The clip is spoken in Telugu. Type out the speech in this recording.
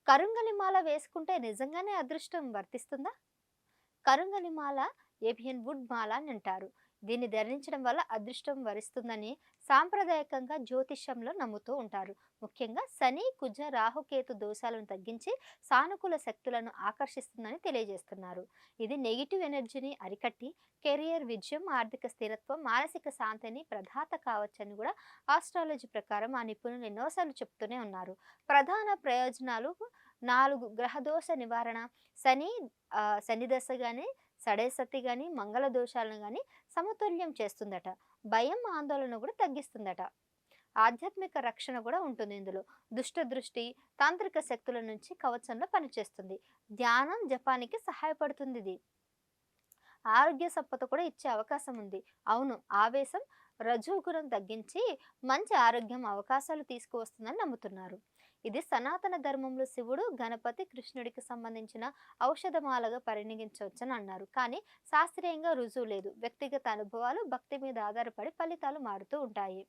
కరుంగలిమాల వేసుకుంటే నిజంగానే అదృష్టం వర్తిస్తుందా? కరుంగలిమాల ఏబియన్ వుడ్ మాల అని అంటారు. దీన్ని ధరించడం వల్ల అదృష్టం వరిస్తుందని సాంప్రదాయకంగా జ్యోతిష్యంలో నమ్ముతూ ఉంటారు. ముఖ్యంగా శని, కుజ, రాహుకేతు దోషాలను తగ్గించి సానుకూల శక్తులను ఆకర్షిస్తుందని తెలియజేస్తున్నారు. ఇది నెగిటివ్ ఎనర్జీని అరికట్టి కెరియర్ విజయం, ఆర్థిక స్థిరత్వం, మానసిక శాంతిని ప్రదాత కావచ్చని కూడా ఆస్ట్రాలజీ ప్రకారం ఆ నిపుణులు ఎన్నోసార్లు చెప్తూనే ఉన్నారు. ప్రధాన ప్రయోజనాలు 4 గ్రహదోష నివారణ, శని శని దశ గాని, సడేసతి గాని, మంగళ దోషాలను గాని సమతుల్యం చేస్తుందట. భయం, ఆందోళన కూడా తగ్గిస్తుందట. ఆధ్యాత్మిక రక్షణ కూడా ఉంటుంది ఇందులో. దుష్ట దృష్టి, తాంత్రిక శక్తుల నుంచి కవచంలో పనిచేస్తుంది. ధ్యానం, జపానికి సహాయపడుతుందిది. ఆరోగ్య సంపద కూడా ఇచ్చే అవకాశం ఉంది. అవును, ఆవేశం, రజోగుణం తగ్గించి మంచి ఆరోగ్యం అవకాశాలు తీసుకువస్తుందని నమ్ముతున్నారు. ఇది సనాతన ధర్మంలో శివుడు, గణపతి, కృష్ణుడికి సంబంధించిన ఔషధమాలగా పరిగణించవచ్చని అన్నారు. కానీ శాస్త్రీయంగా రుజువు లేదు. వ్యక్తిగత అనుభవాలు, భక్తి మీద ఆధారపడి ఫలితాలు మారుతూ ఉంటాయి.